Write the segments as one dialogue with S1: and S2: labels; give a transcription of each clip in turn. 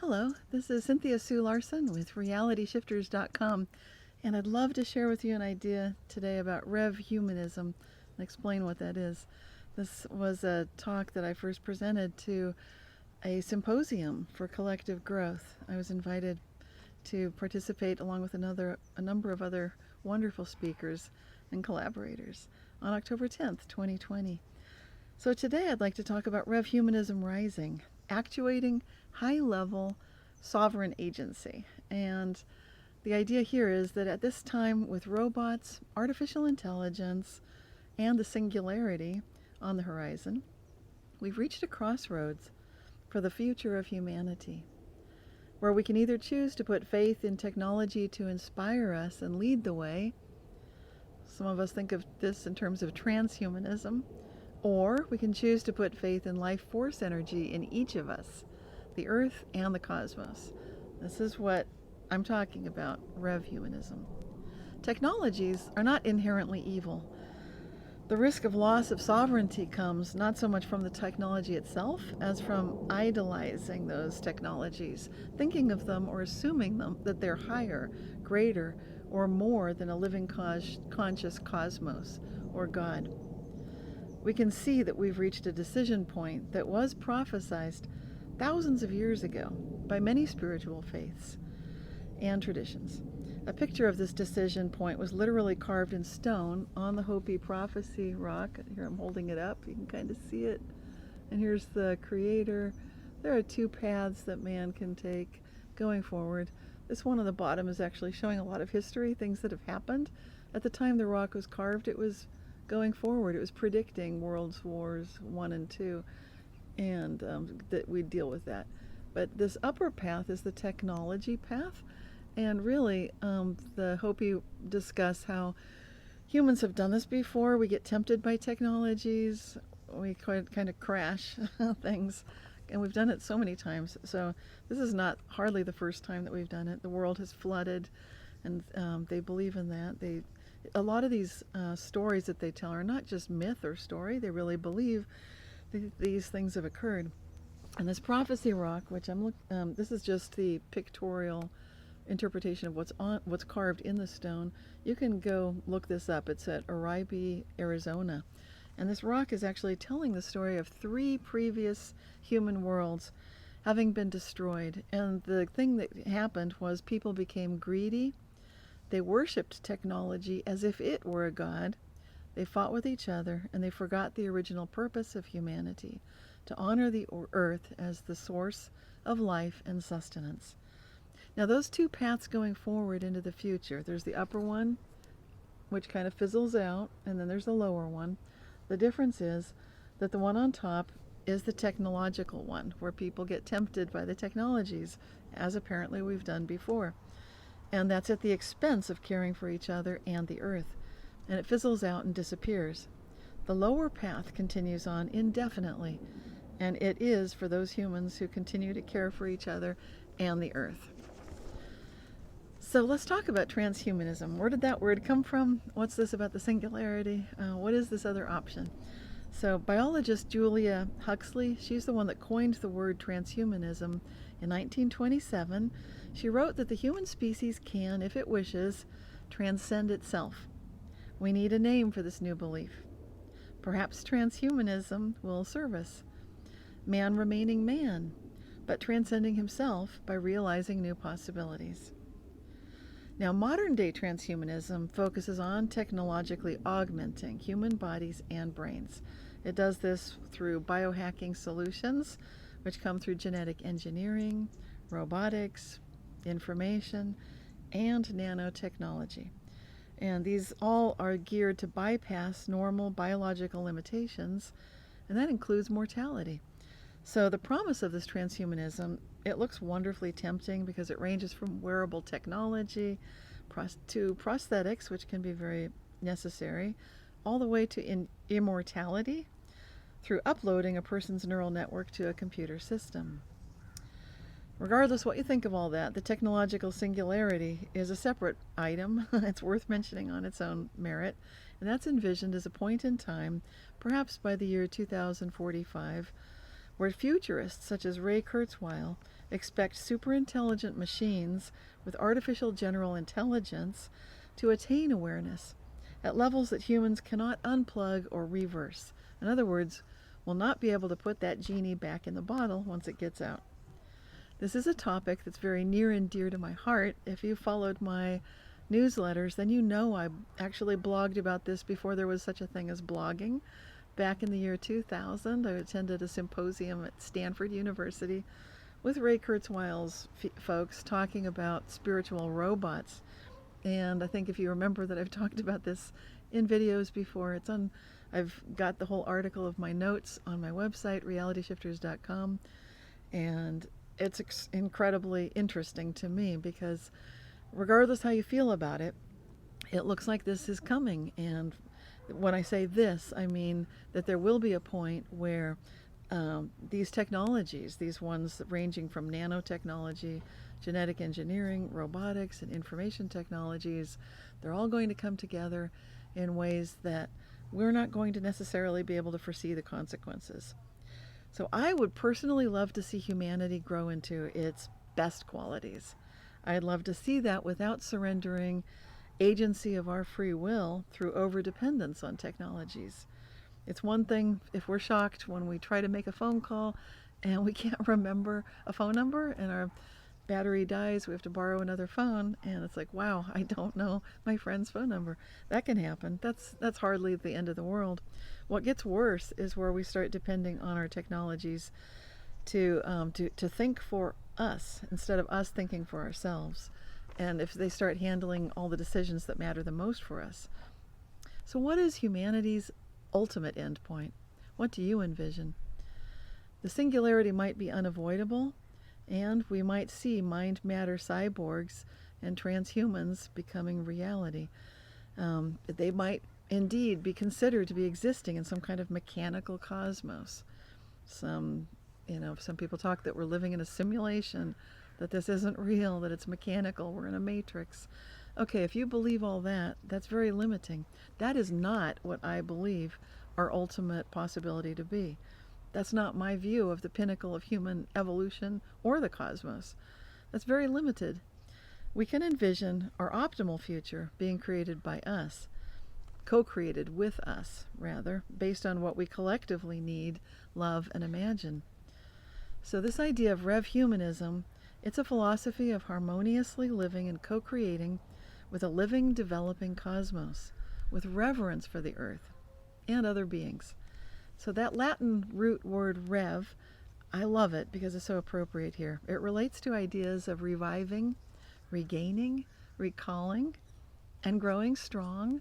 S1: Hello, this is Cynthia Sue Larson with RealityShifters.com, and I'd love to share with you an idea today about Revhumanism and explain what that is. This was a talk that I first presented to a symposium for collective growth. I was invited to participate along with a number of other wonderful speakers and collaborators on October 10th, 2020. So today I'd like to talk about Revhumanism rising, actuating high-level sovereign agency. And the idea here is that at this time, with robots, artificial intelligence, and the singularity on the horizon, we've reached a crossroads for the future of humanity, where we can either choose to put faith in technology to inspire us and lead the way. Some of us think of this in terms of transhumanism, or we can choose to put faith in life force energy in each of us, the earth and the cosmos. This is what I'm talking about, Revhumanism. Technologies are not inherently evil. The risk of loss of sovereignty comes not so much from the technology itself as from idolizing those technologies, thinking of them or assuming them that they're higher, greater, or more than a living conscious cosmos or God. We can see that we've reached a decision point that was prophesied thousands of years ago by many spiritual faiths and traditions. A picture of this decision point was literally carved in stone on the Hopi Prophecy Rock. Here I'm holding it up. You can kind of see it. And here's the creator. There are two paths that man can take going forward. This one on the bottom is actually showing a lot of history, things that have happened. At the time the rock was carved, it was going forward. It was predicting World Wars I and II, and that we'd deal with that. But this upper path is the technology path, and really the Hopi discuss how humans have done this before. We get tempted by technologies, we kind of crash things, and we've done it so many times. So this is not hardly the first time that we've done it. The world has flooded, and they believe in that. A lot of these stories that they tell are not just myth or story. They really believe these things have occurred. And this prophecy rock, which this is just the pictorial interpretation of what's carved in the stone. You can go look this up. It's at Oraibi, Arizona. And this rock is actually telling the story of 3 previous human worlds having been destroyed. And the thing that happened was people became greedy. They worshipped technology as if it were a god. They fought with each other, and they forgot the original purpose of humanity, to honor the earth as the source of life and sustenance. Now those 2 paths going forward into the future, there's the upper one, which kind of fizzles out, and then there's the lower one. The difference is that the one on top is the technological one, where people get tempted by the technologies, as apparently we've done before. And that's at the expense of caring for each other and the earth. And it fizzles out and disappears. The lower path continues on indefinitely, and it is for those humans who continue to care for each other and the earth. So let's talk about transhumanism. Where did that word come from? What's this about the singularity? What is this other option? So biologist Julia Huxley, she's the one that coined the word transhumanism in 1927. She wrote that the human species can, if it wishes, transcend itself. We need a name for this new belief. Perhaps transhumanism will serve us. Man remaining man, but transcending himself by realizing new possibilities. Now, modern-day transhumanism focuses on technologically augmenting human bodies and brains. It does this through biohacking solutions, which come through genetic engineering, robotics, information, and nanotechnology. And these all are geared to bypass normal biological limitations, and that includes mortality. So the promise of this transhumanism, it looks wonderfully tempting because it ranges from wearable technology to prosthetics, which can be very necessary, all the way to immortality through uploading a person's neural network to a computer system. Regardless what you think of all that, the technological singularity is a separate item. It's worth mentioning on its own merit, and that's envisioned as a point in time, perhaps by the year 2045, where futurists such as Ray Kurzweil expect superintelligent machines with artificial general intelligence to attain awareness at levels that humans cannot unplug or reverse. In other words, will not be able to put that genie back in the bottle once it gets out. This is a topic that's very near and dear to my heart. If you followed my newsletters, then you know I actually blogged about this before there was such a thing as blogging. Back in the year 2000, I attended a symposium at Stanford University with Ray Kurzweil's folks talking about spiritual robots. And I think if you remember that I've talked about this in videos before, I've got the whole article of my notes on my website, realityshifters.com, and it's incredibly interesting to me because regardless how you feel about it, it looks like this is coming. And when I say this, I mean that there will be a point where these technologies, these ones ranging from nanotechnology, genetic engineering, robotics, and information technologies, they're all going to come together in ways that we're not going to necessarily be able to foresee the consequences. So I would personally love to see humanity grow into its best qualities. I'd love to see that without surrendering agency of our free will through overdependence on technologies. It's one thing if we're shocked when we try to make a phone call and we can't remember a phone number and our battery dies, we have to borrow another phone, and it's like, wow, I don't know my friend's phone number. That can happen. That's hardly the end of the world. What gets worse is where we start depending on our technologies to think for us instead of us thinking for ourselves, and if they start handling all the decisions that matter the most for us. So what is humanity's ultimate end point? What do you envision? The singularity might be unavoidable, and we might see mind-matter cyborgs and transhumans becoming reality. They might indeed be considered to be existing in some kind of mechanical cosmos. Some people talk that we're living in a simulation, that this isn't real, that it's mechanical, we're in a matrix. Okay, if you believe all that, that's very limiting. That is not what I believe our ultimate possibility to be. That's not my view of the pinnacle of human evolution or the cosmos. That's very limited. We can envision our optimal future being created by us, co-created with us, rather, based on what we collectively need, love, and imagine. So this idea of Revhumanism, it's a philosophy of harmoniously living and co-creating with a living, developing cosmos, with reverence for the earth and other beings. So that Latin root word rev, I love it because it's so appropriate here. It relates to ideas of reviving, regaining, recalling, and growing strong,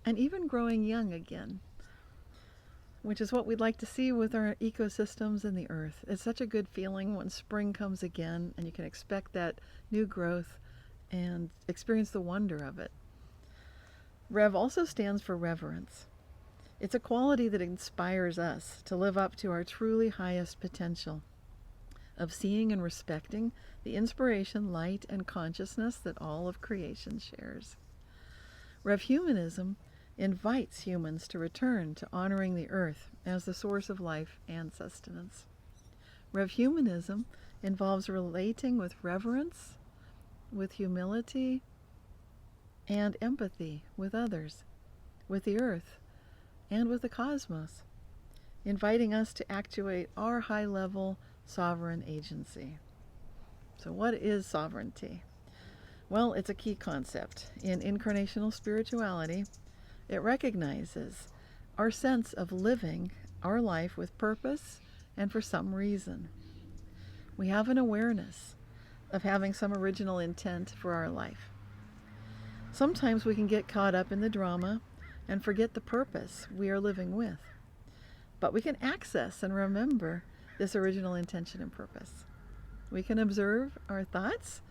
S1: and even growing young again, which is what we'd like to see with our ecosystems and the earth. It's such a good feeling when spring comes again and you can expect that new growth and experience the wonder of it. Rev also stands for reverence. It's a quality that inspires us to live up to our truly highest potential of seeing and respecting the inspiration, light, and consciousness that all of creation shares. Revhumanism invites humans to return to honoring the earth as the source of life and sustenance. Revhumanism involves relating with reverence, with humility, and empathy with others, with the earth, and with the cosmos, inviting us to actuate our high-level sovereign agency. So what is sovereignty? Well, it's a key concept. In incarnational spirituality, it recognizes our sense of living our life with purpose and for some reason. We have an awareness of having some original intent for our life. Sometimes we can get caught up in the drama and forget the purpose we are living with. But we can access and remember this original intention and purpose. We can observe our thoughts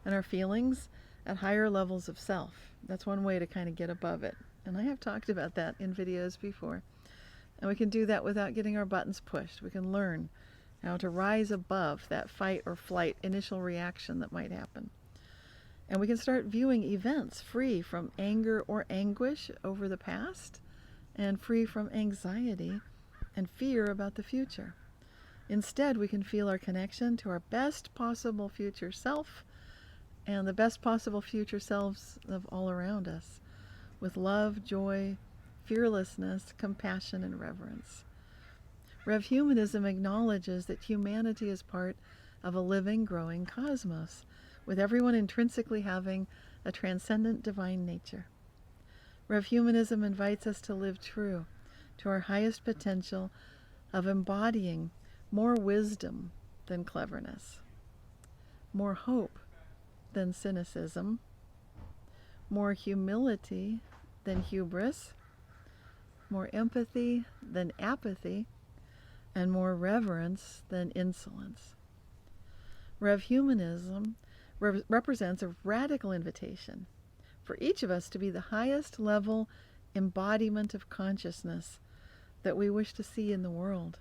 S1: and our feelings at higher levels of self. That's one way to kind of get above it. And I have talked about that in videos before. And we can do that without getting our buttons pushed. We can learn how to rise above that fight or flight initial reaction that might happen. And we can start viewing events free from anger or anguish over the past and free from anxiety and fear about the future. Instead, we can feel our connection to our best possible future self and the best possible future selves of all around us, with love, joy, fearlessness, compassion, and reverence. Revhumanism acknowledges that humanity is part of a living, growing cosmos, with everyone intrinsically having a transcendent divine nature. Revhumanism invites us to live true to our highest potential of embodying more wisdom than cleverness, more hope than cynicism, more humility than hubris, more empathy than apathy, and more reverence than insolence. Revhumanism represents a radical invitation for each of us to be the highest level embodiment of consciousness that we wish to see in the world.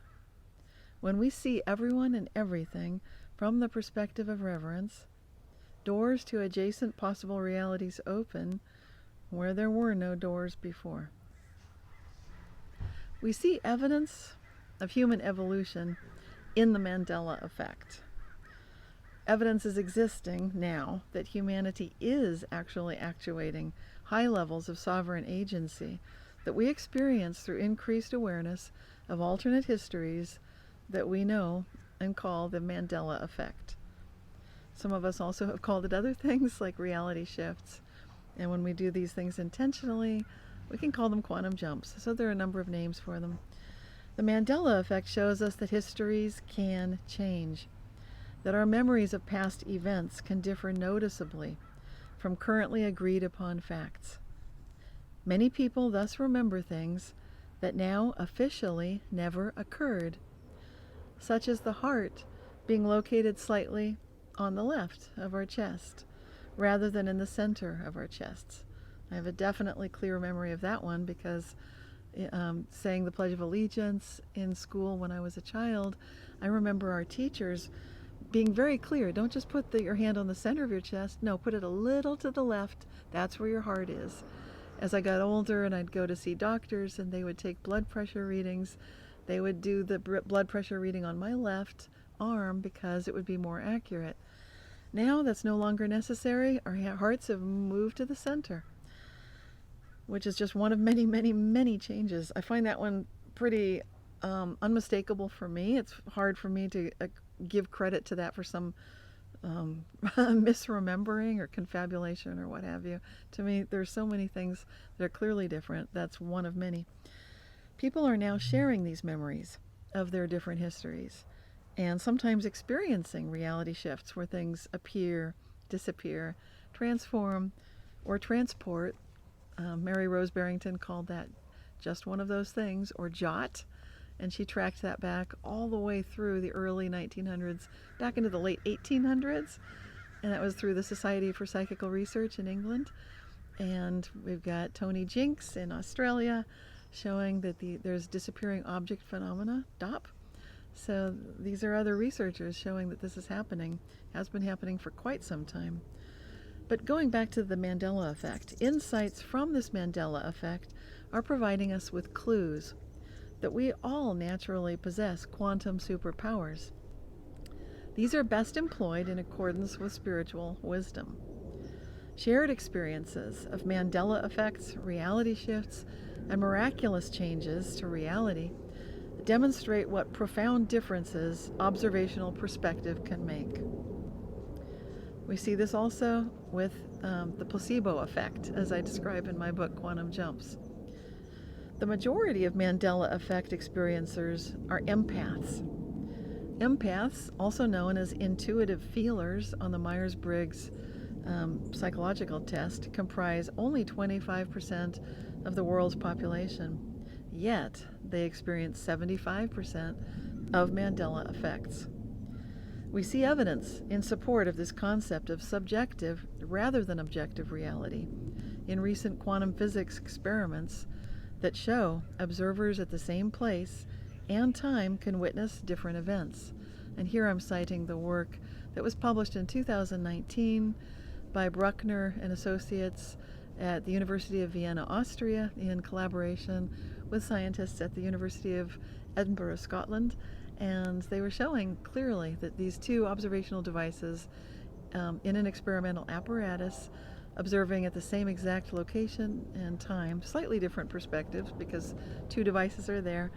S1: When we see everyone and everything from the perspective of reverence, doors to adjacent possible realities open where there were no doors before. We see evidence of human evolution in the Mandela effect. Evidence is existing now that humanity is actually actuating high levels of sovereign agency that we experience through increased awareness of alternate histories that we know and call the Mandela effect. Some of us also have called it other things like reality shifts. And when we do these things intentionally, we can call them quantum jumps. So there are a number of names for them. The Mandela effect shows us that histories can change, that our memories of past events can differ noticeably from currently agreed upon facts. Many people thus remember things that now officially never occurred, such as the heart being located slightly on the left of our chest rather than in the center of our chests. I have a definitely clear memory of that one because saying the Pledge of Allegiance in school when I was a child, I remember our teachers being very clear. Don't just put your hand on the center of your chest. No, put it a little to the left. That's where your heart is. As I got older and I'd go to see doctors and they would take blood pressure readings, they would do the blood pressure reading on my left arm because it would be more accurate. Now that's no longer necessary. Our hearts have moved to the center, which is just one of many, many, many changes. I find that one pretty unmistakable for me. It's hard for me to give credit to that for some misremembering or confabulation or what have you. To me, there's so many things that are clearly different. That's one of many. People are now sharing these memories of their different histories and sometimes experiencing reality shifts where things appear, disappear, transform, or transport. Mary Rose Barrington called that just one of those things, or jot, and she tracked that back all the way through the early 1900s, back into the late 1800s, and that was through the Society for Psychical Research in England. And we've got Tony Jinks in Australia showing that there's disappearing object phenomena, DOP. So these are other researchers showing that this is happening, has been happening for quite some time. But going back to the Mandela effect, insights from this Mandela effect are providing us with clues that we all naturally possess quantum superpowers. These are best employed in accordance with spiritual wisdom. Shared experiences of Mandela effects, reality shifts, and miraculous changes to reality demonstrate what profound differences observational perspective can make. We see this also with the placebo effect, as I describe in my book, Quantum Jumps. The majority of Mandela effect experiencers are empaths. Empaths, also known as intuitive feelers on the Myers-Briggs psychological test, comprise only 25% of the world's population. Yet, they experience 75% of Mandela effects. We see evidence in support of this concept of subjective rather than objective reality in recent quantum physics experiments that show observers at the same place and time can witness different events. And here I'm citing the work that was published in 2019 by Bruckner and Associates at the University of Vienna, Austria, in collaboration with scientists at the University of Edinburgh, Scotland, And they were showing clearly that these two observational devices in an experimental apparatus, observing at the same exact location and time, slightly different perspectives because two devices are there,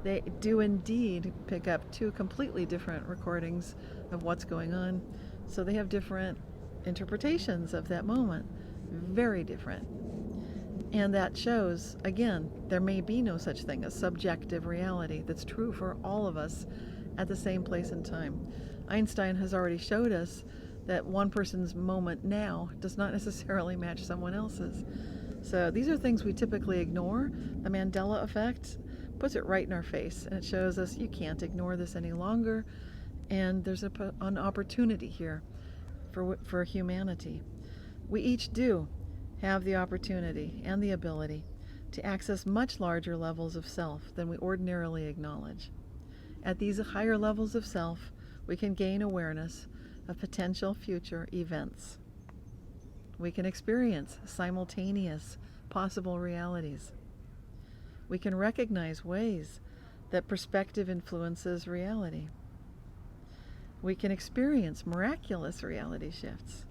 S1: they do indeed pick up two completely different recordings of what's going on. So they have different interpretations of that moment, very different. And that shows, again, there may be no such thing as subjective reality that's true for all of us at the same place and time. Einstein has already showed us that one person's moment now does not necessarily match someone else's. So these are things we typically ignore. The Mandela effect puts it right in our face, and it shows us you can't ignore this any longer, and there's an opportunity here for humanity. We each do have the opportunity and the ability to access much larger levels of self than we ordinarily acknowledge. At these higher levels of self, we can gain awareness of potential future events. We can experience simultaneous possible realities. We can recognize ways that perspective influences reality. We can experience miraculous reality shifts.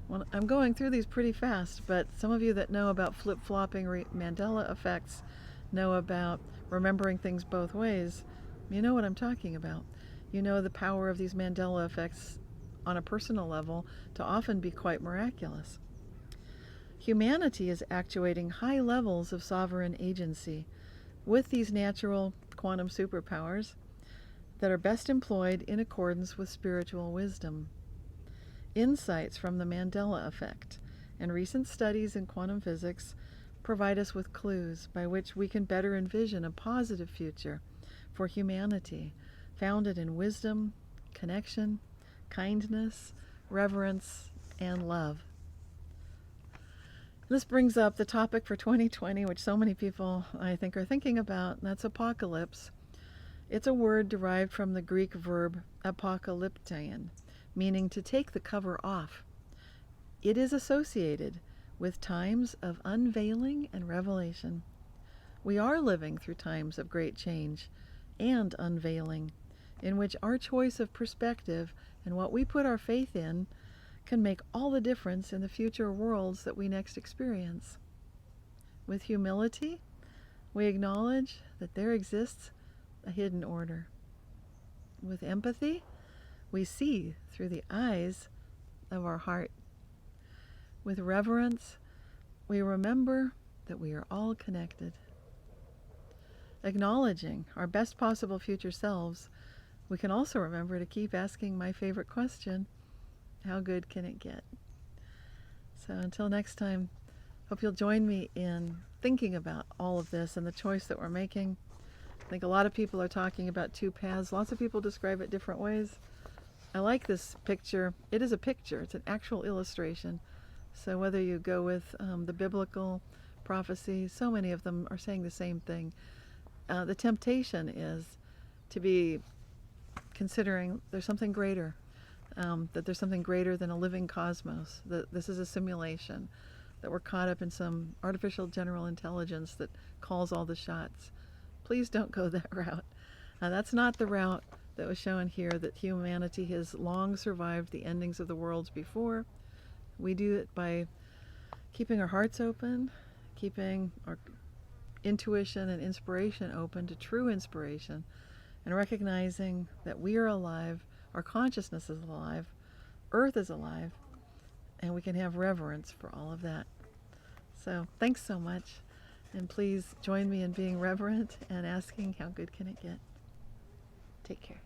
S1: Well, I'm going through these pretty fast, but some of you that know about flip-flopping Mandela effects, know about remembering things both ways, you know what I'm talking about. You know the power of these Mandela effects on a personal level to often be quite miraculous. Humanity is actuating high levels of sovereign agency with these natural quantum superpowers that are best employed in accordance with spiritual wisdom. Insights from the Mandela effect and recent studies in quantum physics provide us with clues by which we can better envision a positive future for humanity, founded in wisdom, connection, kindness, reverence, and love. This brings up the topic for 2020, which so many people, I think, are thinking about, and that's apocalypse. It's a word derived from the Greek verb apocalyptein, meaning to take the cover off. It is associated with times of unveiling and revelation. We are living through times of great change and unveiling, in which our choice of perspective and what we put our faith in can make all the difference in the future worlds that we next experience. With humility, we acknowledge that there exists a hidden order. With empathy, we see through the eyes of our heart. With reverence, we remember that we are all connected. Acknowledging our best possible future selves, we can also remember to keep asking my favorite question, how good can it get? So until next time, hope you'll join me in thinking about all of this and the choice that we're making. I think a lot of people are talking about two paths. Lots of people describe it different ways. I like this picture. It is a picture. It's an actual illustration. So whether you go with the biblical prophecy, so many of them are saying the same thing. The temptation is to be considering there's something greater, that there's something greater than a living cosmos, that this is a simulation, that we're caught up in some artificial general intelligence that calls all the shots. Please don't go that route. That's not the route that was shown here, that humanity has long survived the endings of the worlds before. We do it by keeping our hearts open, keeping our intuition and inspiration open to true inspiration, and recognizing that we are alive, our consciousness is alive, Earth is alive, and we can have reverence for all of that. So thanks so much, and please join me in being reverent and asking how good can it get. Take care.